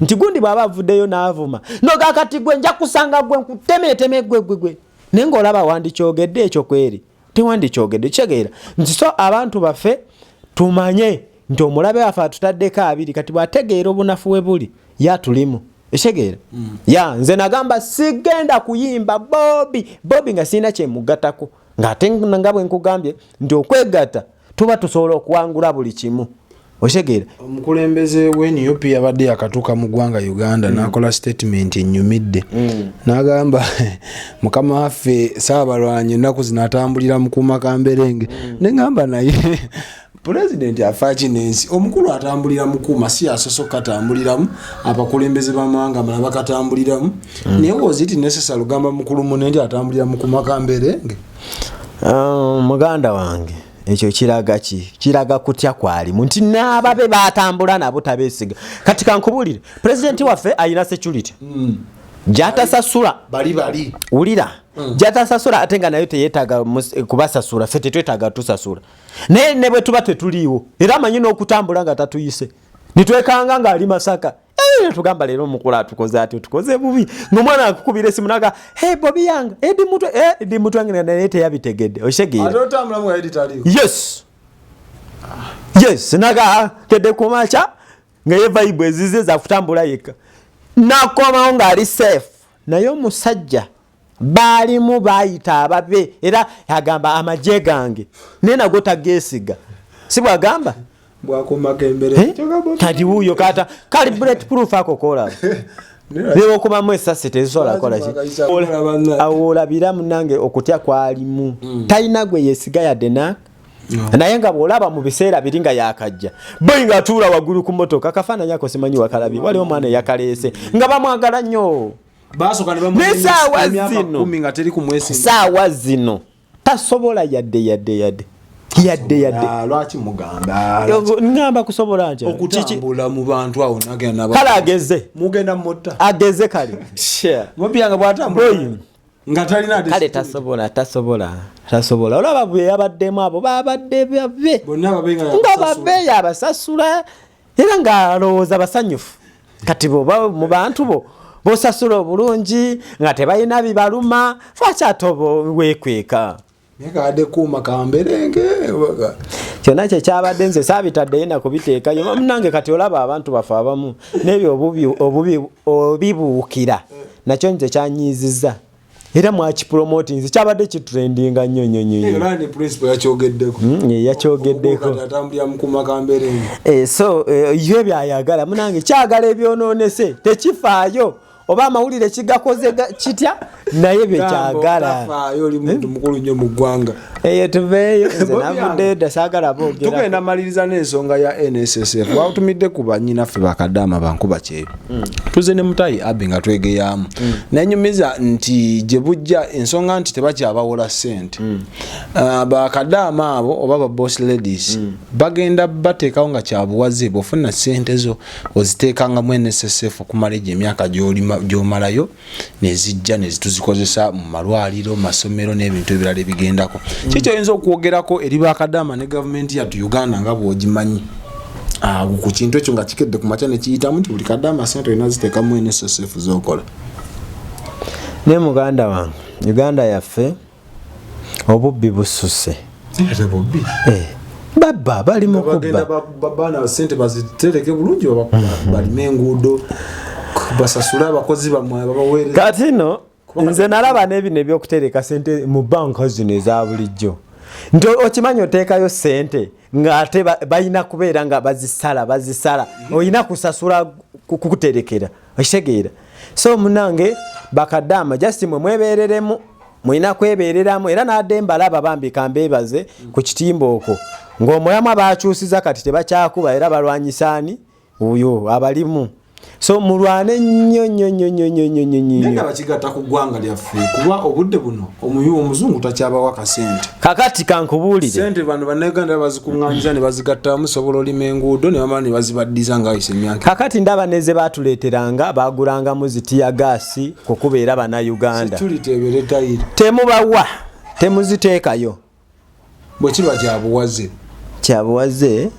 nti gundi bw'aba avuddeyo n'avuma noga kati gwe nja kusanga gwe nkutemeeteme gwe naye ng'olaba wandikyogedde ekyo kweri tewandikyogedde kitegeera nti so abantu baffe tumanye nti omulabe waffe atutaddeko abiri kati bw'ategeera obunafu we buli tulimu etegeera nze nagamba sigenda kuyimba Bobi nga sirina kyemugatako ng'ate nga bwe nkugambye nti okwegatta tuba tusobola okuwangula buli kimu otegeera omukulembeze w'NUP yabadde yakatuuka mu ggwanga Uganda n'akola statement enyumidde n'agamba mukama waffe Saabalwanyi ennaku zino atambulira mu kumakamberenge neŋŋamba naye President afachi nensi omukulu atambulira mukuma si asosoka atambuliramu abakulembeze bamanga mala bakatambuliramu naye woziti necessary gamba mukulu munende atambulira mukuma kamberenge muganda wange ekyo kiraga kutya kwali nti n'ababe batambula nabo tabesiga kati kankubulire president waffe ayina security jatasasula bali ulira jatasasula ate nga nayo teyetaga kubasasula ffe tetwetaga tusasula naye ne bwe tuba tetuliiwo era amanyi n'okutambula nga tatuyise nitwekanga ng'ali Masaka tugamba leero omukulu atukoze ati tukoze bubi ng'omwana akukubira esimu naga Bobi Young edi mutwe nga naye teyabitegedde otegeera yes naga kedde kumaca nga ye vibe ezize za kutambula yekka nakomawo ng'ali safe naye omusajja baalimu bayita ababe era yagamba amagye gange naye nago tageesiga si bwagamba bwakomakembere kati wuuyo kata kali bulletproof ako kola leo okubamu esasi tezisobola kola ki awolabira munange okutya kwalimu talina gwe yesiga yadde naye nga bw'olaba mu biseera biri nga yakajja boyi nga atuula waggulu ku mmotoka kafaananyi ako simanyi wakalabi waliwo omwana eyakaleese nga bamwagala nnyo saawa zino tasobola yadde lwaki mugamba ngamba kusobola nti okutambula mu bantu awo nagenda kale ageze mugenda motta ageze kale Bobi Young bw'atambula nga talina kale tasobola olaba bwe yabaddemu abo babadde babe nga babe abasasula era ng'alowooza basanyufu kati boba mu bantu bosasula obulungi nga tebalina bibaluma lwaki ate weekweka nekade kuma kamberenge kyonna kyekyabadde nze saabitaddeyo nakubiteekayo munange kati olaba abantu bafe abamu n'ebyo obibuukira nakyo nze kyanyiizizza era mwakipromotinze kyabadde kitrendinga nnyo so yo byayagala munange kyagala ebyonoonese tekifaayo oba amawulire kigakoze kitya naye byekyagala eyo tuveeyo nze navuddeyo dasaagala boogera tugenda maliriza n'ensonga ya NSSF watumidde ku bannyinaffe bakadaama bankuba kyeyo tuze ne mutayi Abby nga twegeyaamu nenyumiza nti gye bujja ensonga nti tebakyabawola ssente bakadaama abo oba ba boss ladies bagenda bateekawo nga kyabuwaze bw'ofuna ssente zo oziteekanga mu NSSF okumala egyo emyaka gy'omalayo nezijja nezituzikozesa mu malwaliro masomero n'ebintu ebirala ebigendako kikyo oyinza okwogerako eri bakadaama ne gavumenti yattu Uganda nga bw'ogimanyi ku kintu ekyo nga kikedde ku makya ne kiyitamu nti buli kadaama ssente olina ziteeka mu NSSF z'okola ne muganda wange Uganda yaffe obubbi bususse baba bali mu kubba babana ssente bazitereke bulungi balime enguudo basasula abakozi bamwe babaweereza kati no nze nalaba n'ebino ebyokutereka ssente mu banka zino eza bulijjo nti okimanyi oteekayo ssente ng'ate balina kubeera nga bazisala oyina kusasula kukuterekera okitegeera so munange bakadama just mwe mwebereremu mwina kwebereramu era nadde mbalaba bambika mbebaze ku kitimbo okwo ng'omulamu abakyusiza kati tebakyakuba era balwanyisani oyo abalimu so mulwane nnyo bakigatta ku ggwanga lyaffe kuba obudde buno omuzungu takyabawa kasente kakati kankubuulire sente bano bannayuganda bazikuŋŋanyiza ne bazigattamu sobola olima enguudo ne bamala ne bazibaddiza ng'ayise emyaka kakati ndaba neze baatuleeteranga bagulangamu zitiya gaasi kukubeera bannayuganda security ebeere tayiro temubawa temuziteekayo bwe kiba kyabuwaze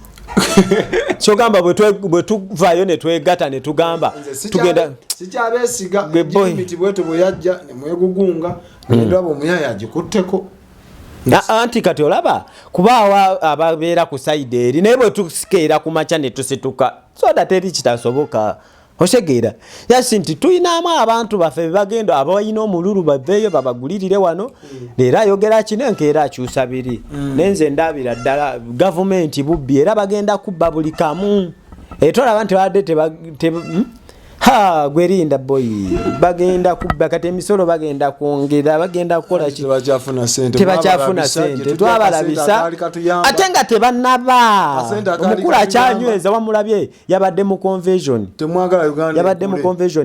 kyogamba bwe tuvaayo ne twegatta ne tugamba tugenda sikyabeesiga emiti bwetu bwe yajja ne mwegugunga nendaba omuyaya agikutteko anti kati olaba kubaawo ababeera ku sayidi eri naye bwe tusikeera ku makya ne tusituka soda teri kitasoboka otegeera yasi nti tuyinaamu abantu baffe bagenda abalina omululu baveeyo babagulirire wano leero ayogera kino enkeera akyusa biri nenze ndabira ddala gavumenti bubbi era bagenda kubba buli kamu etolaba nti badde gwerinda boy bagenda kubba kati emisolo bagenda kwongera bagenda kukola tebakyafuna sente twabalabisa ate nga tebannaba omukulu akyanyweza wamulabye yabadde mu convention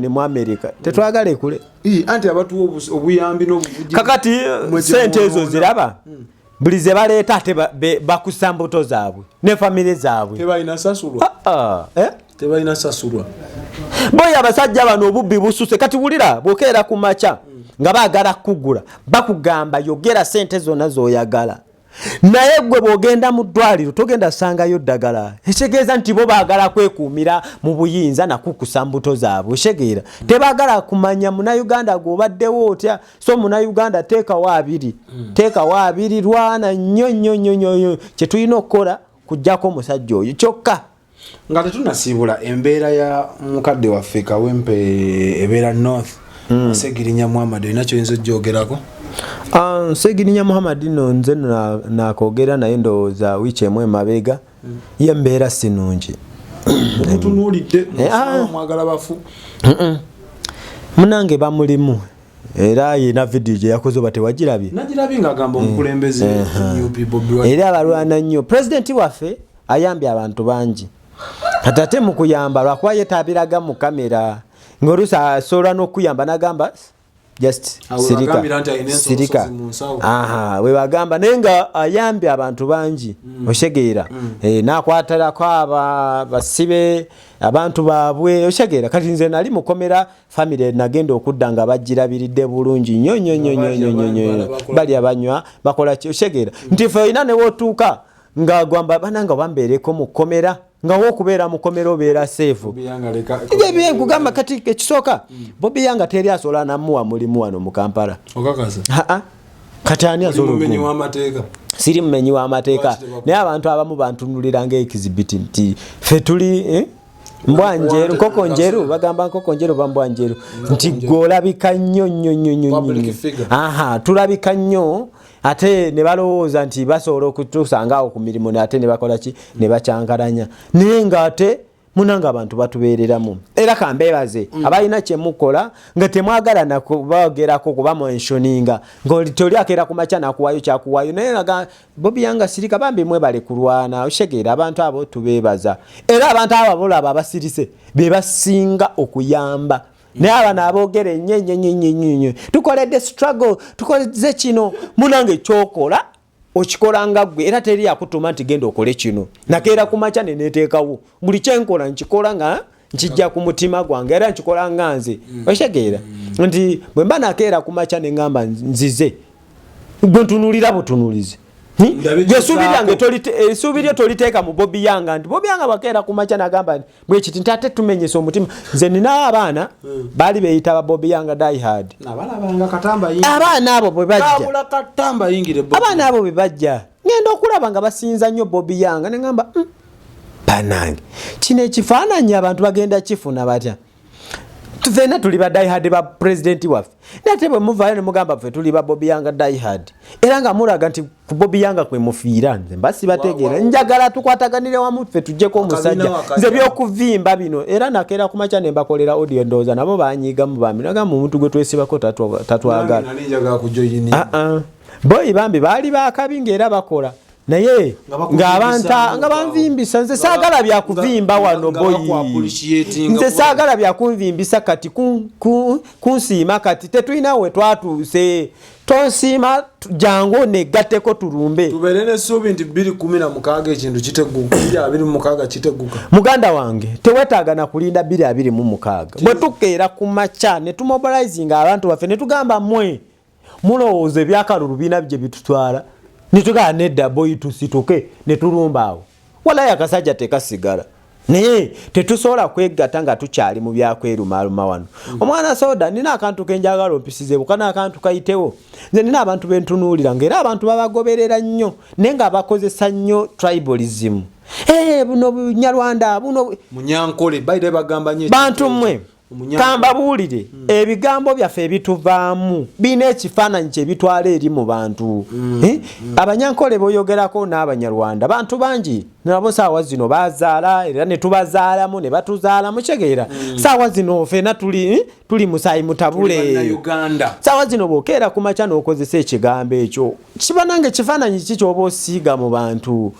mu America tetwagala ekule anti abatuwa obuyambi n'obuvugi kakati sente ezo ziraba buli ze baleeta ate bakusa mbuto zaabwe ne famire zaabwe tebalina sasulwa boya abasajja bano obubbi bususe kati wulira bwokeera ku makya nga baagala kugula bakugamba yogera sente zonna z'oyagala naye gwe bw'ogenda mu ddwaliro togenda sangayo ddagala ekitegeeza nti bo baagala kwekuumira mu buyinza nakukusa mbuto zaabwe otegeera tebaagala kumanya munnayuganda gw'obaddewo otya so munnayuganda teekawo abiri lwana nnyo kye tulina okukola kuggyako omusajja oyo kyokka nga tetunasiibula embeera ya mukadde waffe Kawempe ebeera north Segirinya Muhammad olina kyoyinza okyogerako Segirinya Muhammad no nze nakoogera naye ndowooza wiiki emu emabega ye embeera si nnungi mutunuulidde mwagala bafu munange bamulimu era yina vidiyo gye yakoze oba tewagirabye nagirabye ng'agamba omukulembeze Bobi Wine era abalwana nnyo pulezidenti waffe ayambye abantu bangi atate mu kuyamba lwakuba yeetaabiraga mu kamera ng'oluusi asobola n'okuyamba n'agamba just sirika we bagamba naye nga ayambye abantu bangi otegeera n'akwatalako basibe abantu baabwe otegeera kati nze nali mukomera famire nagenda okudda nga bagirabiridde bulungi nnyo bali abanywa bakola ki otegeera nti fe olina ne wootuuka ng'agamba bananga bambeereko mu kkomera nga wokubeera mu kkomera obeera seefu ebyo nkugamba kati ekisooka Bobi Young teri asobola namuwa mulimu wano mu Kampala kati ani asobola siri mumenyi w'amateeka naye abantu abamu bantunulira ng'ekizibiti nti ffe tuli mbwanjeru nkoko njeru bagamba nkoko njeru bambwanjeru nti gwolabika nnyo tulabika nnyo ate ne balowooza nti basobola okutuusangawo ku mirimu ate ne bakola ki ne bakyankalanya naye ng'ate munanga abantu batubeereramu era kambeebaze abalina kyemukola nga temwagala nakubagerako kuba menshoninga ng'oli akeera ku makya nakuwayo kyakuwayo naye nga Bobi Young sirika bambi mwebale kulwana otegeera abantu abo tubeebaza era abantu abo bolaba abasirise be basinga okuyamba naye abana aboogera ennyo tukoledde struggle tukoleze kino munange kyokola okikola nga ggwe era teri yakutuma nti genda okole kino nakeera ku makya neneteekawo buli kyenkola nkikola nga nkijja ku mutima gwange era nkikola nga nze otegeera nti bwe mba nakeera ku makya ne ngamba nzize gwe ntunulira butunulize esuubirye toliteeka mu Bobi Young nti Bobi Young bakeera ku makya nagamba bwe kiti nti ate tumenyesa omutima nze nina abaana baali beeyita ba Bobi Young die hard abaana abo bwe bajja ngenda okulaba nga basinza nnyo Bobi Young ne ngamba banange kino ekifaananyi abantu bagenda kifuna batya tufena tuli ba die hard ba president waffe nate bwe muvayo ne mugamba ffe tuli ba Bobi Young die hard era nga mulaga nti ku Bobi Young kwe mufiira nze mbasi bategeera njagala tukwataganire wamu ffe tujjeko omusajja nze by'okuvimba bino era nakeera ku macha ne mbakolera audio ndooza nabo banyiga mu bambi naga mu muntu gwe twesibako tatwagala boyi bambi baali bakabi ng'era bakola naye nga banvimbisa nze saagala bya kuvimba wano boyi nze saagala bya kunvimbisa kati kunsiima kati tetulina we twatuuse tonsiima jangu negatteko tulumbe tubeere n'essuubi nti 2016 ekintu kiteguka 2016 kiteguka muganda wange tewetaaga na kulinda 2026 bwe tukeera ku macha ne tumobilizinga abantu baffe ne tugamba mmwe mulowooza ebyakalulu bina bye bitutwala nitugaa nedda boyi tusituke ne tulumba awo walayo akasajja tekasigala naye tetusobola kwegatta nga tukyali mu byakwerumaaluma wano omwana soda nina akantu kenjagala ompisize bukana akantu kayitewo nze nina abantu bentunuulira ng'era abantu babagoberera nnyo naye nga bakozesa nnyo tribalism buno bunyarwanda buno munyankole bayire bagamba nnyo bantu mmwe kamba buulire ebigambo byaffe ebituvaamu bina ekifaananyi kyebitwala eri mu bantu abanyankole boyogerako n'abanyarwanda bantu bangi nabo saawa zino bazaala era ne tubazaalamu ne batuzaalamu kyegeera saawa zino fena tuli musaayi mutabule saawa zino bwokeera ku maca n'okozesa ekigambo ekyo kiba nange kifaananyi ki ky'oba osiiga mu bantu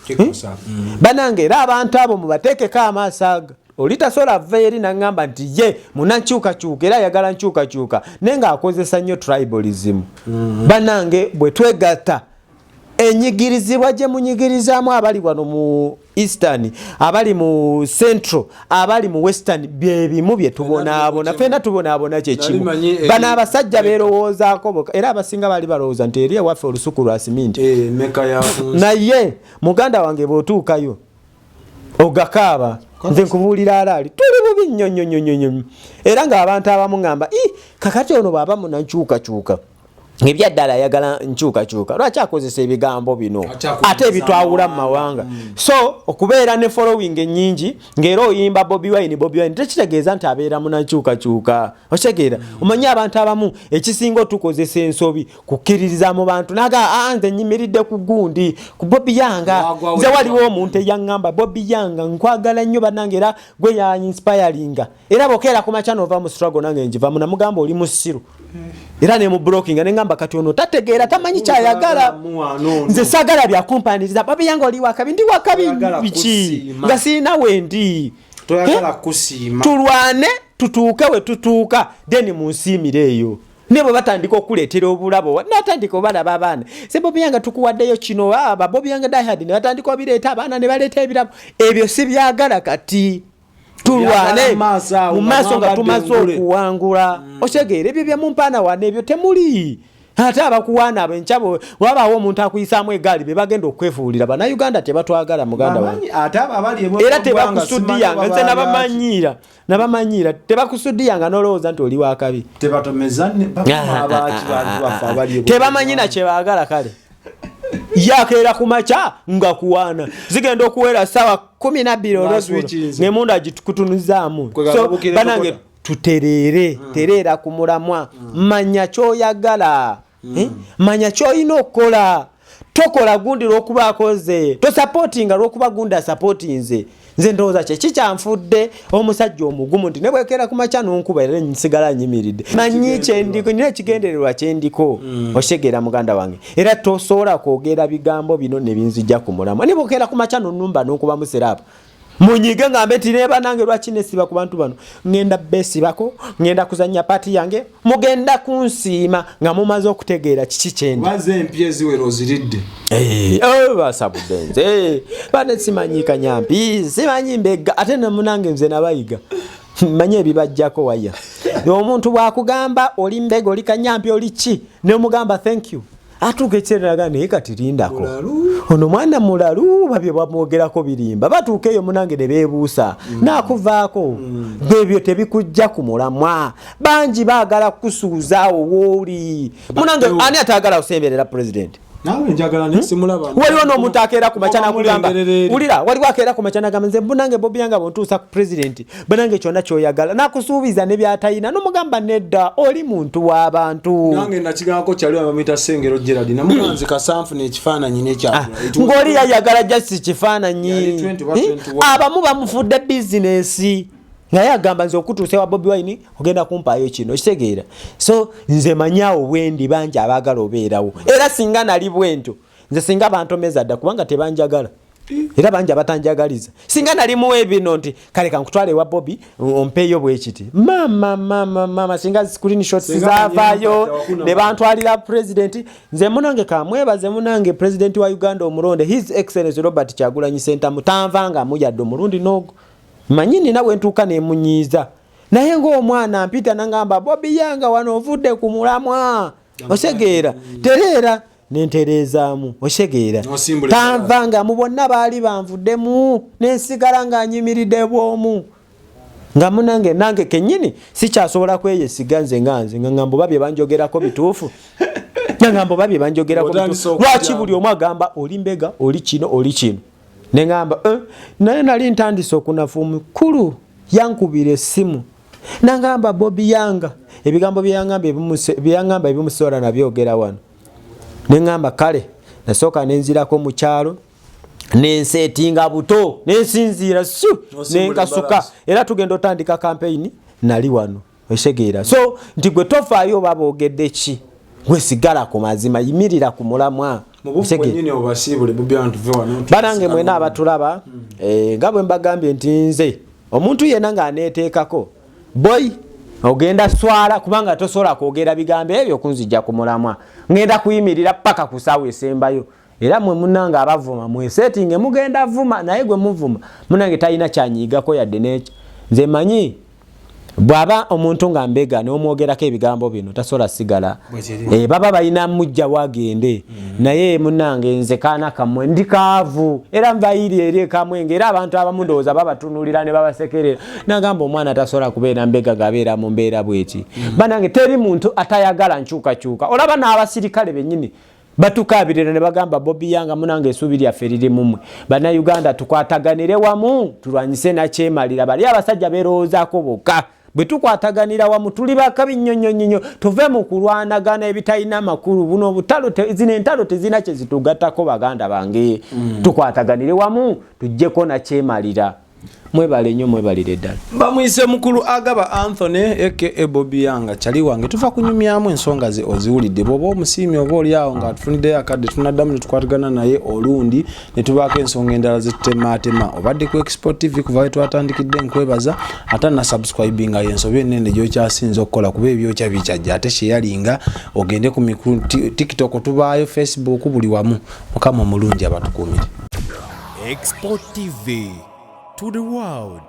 banange era abantu abo mubateekeko amaaso aga olitasola veeri nangamba nti ye munankyukakyuka era ayagala nkyukakyuka naye ng'akozesa nnyo tribalism banange bwe twegatta enyigirizibwa gye munyigirizaamu abali wano mu eastern abali mu central abali mu western bye bimu bye tubonaabona fena tubonaabona kyekimu bano abasajja beerowoozaako era abasinga bali balowooza nti eri ewaffe olusuku lwa siminti naye muganda wange bw'otuukayo ogakaaba nze nkubuulira alaali tuli bubi nnyo era ng'abantu abamu ngamba kakati ono bw'aba munankyukakyuka ebyaddala ayagala nkyukakyuka lwaki akozesa ebigambo bino ate ebitwawula mu mawanga so okubeera ne following ennyingi ng'era oyimba Bobi Wine tekitegeeza nti abeera munankyukakyuka okitegeera omanye abantu abamu ekisinga otukozesa ensobi kukkiririza mu bantu naga nze nyimiridde ku gundi ku Bobi Young nze waliwo omuntu eyaŋŋamba Bobi Young nkwagala nnyo bannange era gwe yanyinspayalinga era bokeera ku maca nova mu struggle nange njivamu namugamba oli musiru era ne mu blocking ne ngamba kati ono tategeera tamanyi kyayagala nze sagala bya kumpaniriza Bobi Young oli wakabi ndi wakabi biki nga sirina wendi toyagala kusiima tulwane tutuuke we tutuuka then munsiimire eyo nebo batandika okuleetera obulabo natandika obalaba abaana se Bobi Young tukuwaddeyo kino aba Bobi Young die hard ne batandika obireeta abaana ne baleeta ebirabo ebyo si byagala kati tulwane mu maaso nga tumaze okuwangula otegeera ebyo byemumpaana wana ebyo temuli ate abakuwaana abenkyabo wabawo omuntu akuyisaamu egaali be bagenda okwefuulira bannayuganda tebatwagala muganda wange era tebakusudiyanga nze nabamanyiira tebakusudiyanga n'olowooza nti oli wakabi tebamanyi na kyebaagala kale yakeera ku maca nga kuwaana zigenda okuwera ssaawa 12 olweggulo ng'emundu agikutunuzaamu so banange tutereere tereera ku mulamwa manya ky'oyagala manya ky'olina okukola tokola gundi lw'okuba akoze tosapootinga lw'okuba gundi asapootinze nze ndowooza kye kyanfudde omusajja omugumu nti ne bwekeera ku maca n'onkuba era nsigala nyimiridde manyi kyendiko nina ekigendererwa kyendiko osegeera muganda wange era tosobola kwogera bigambo bino ne binzijja ku mulamwa ne bwekeera ku maca n'onnumba n'onkuba museraapa munyige ngambe nti neba nange lwaki nesiba ku bantu bano ngenda besibako ngenda kuzanya pati yange mugenda kunsiima nga mumaze okutegeera kiki kyendi baze empye ziwero oziridde basabudenze bane simanyi kanyampi simanyi mbega ate namunange nze nabayiga manye ebibajjako waya omuntu bwakugamba oli mbega oli kanyampi oli ki ne mugamba thank you atuuka ekiseera naye kati lindako ono mwana mulalu babye bamwogerako birimba batuuka eyo munange ne beebuusa naakuvaako ebyo tebikujja ku mulamwa bangi baagala kusuuzaawo wooli munange ani ataagala okusemberera pulezidenti nawe njagala nesimulaba waliwo n'omuntu akeera ku makya n'akugamba wulira waliwo akeera ku makya n'agamba nze bunange Bobi Young bontuusa ku president banange kyonna ky'oyagala nakusuubiza ne byatayina n'omugamba nedda oli muntu w'abantu nange nakigambako kyali abamuyita Sengero Gerald namuganze kasanfu n'ekifaananyi n'ekyakula ng'oli yayagala just kifaananyi abamu bamufudde bizinesi naye agamba nze okutuusa wa Bobi Wine ogenda kumpaayo kino kitegeera so nze manyaawo bwendi bangi abaagala obeerawo era singa nali bwento nze singa bantomeza dda kubanga tebanjagala era bangi abatanjagaliza singa nali muwe bino nti kale kankutwale wa Bobi ompeeyo bwekiti mama singa screenshots zaavaayo ne bantwalira president nze munange kamwebaze munange president wa Uganda omulonde his excellence Robert Kyagulanyi Ssentamu tanvanga amuyadde omulundi n'ogwo manyini nawe ntuuka nemunyiiza naye ng'omwana mpita nangamba Bobi Young wano ovudde ku mulamwa osegeera tereera nentereezaamu osegeera tanvanga mu bonna baali banvuddemu nensigala ng'anyimiridde bwomu nga munange nange kennyini sikyasobola kweyesiga nze nganze nga ngamba oba bye banjogerako bituufu ngamba oba bye banjogerako bituufu lwaki buli omu agamba oli mbega oli kino oli kino nengamba naye nali ntandise okunafu mukulu yankubira essimu nangamba Bobi Young ebigambo byangamba ebimusobola nabyogera wano nengamba kale nasooka nenzirako mu kyalo nenseetinga buto nensinziira nenkasuka era tugenda otandika campaign nali wano osegeera so nti gwe tofaayo oba boogedde ki gwe sigala ku mazima yimirira ku mulamwa banange mwena abatulaba nga bwe mbagambye nti nze omuntu yenna ng'aneeteekako boy ogenda swala kubanga tosobola kwogera bigambo ebyo kunzijja ku mulamwa ngenda kuyimirira paka ku ssaawa esembayo era mwe munange abavuma mweseetinge mugenda vuma naye gwe muvuma munange talina kyanyiigako yadde n'ekyo nze manyi bwaba omuntu nga mbega n'omwogerako ebigambo bino tasobola sigala baba balina mujja wagende naye munange nze kaana kamwe ndi kaavu era nvayiri eri ekamwenge era abantu abamu ndowooza babatunulira ne babasekerera nagamba omwana tasobola kubeera mbega gabeera mu mbeera bweti banange teri muntu atayagala nkyukakyuka olaba n'abasirikale bennyini batukabirira ne bagamba Bobi Young munange essuubi lyaffe liri mumwe bannayuganda tukwataganire wamu tulwanyise nakyemalira bali abasajja beerowoozaako bokka bwe tukwataganira wamu tuli bakabi nnyonnyonnyo tuve mu kulwanagana ebitalina makulu buno obutalo zino entalo tezina kye zitugattako baganda bange tukwataganire wamu tujjeko nakyemalira mwebale nnyo mwebalire ddala bamuyise mukulu agaba Anthony aka Bobi Young kyali wange tuva kunyumyamu ensonga ze oziwulidde bwoba omusiimi oba oliawo nga tufuniddeyo akadde tunaddamu ne tukwatagana naye olundi ne tubaako ensonga endala zetutematema obadde ku Export TV kuva we twatandikidde nkwebaza ate na subscribinga yensobe ennene gyokyasinza okukola kuba ebyokya bikyajja ate sheyalinga ogende ku TikTok tubaayo Facebook buli wamu mukama omulungi abatukuumire Export TV to the world.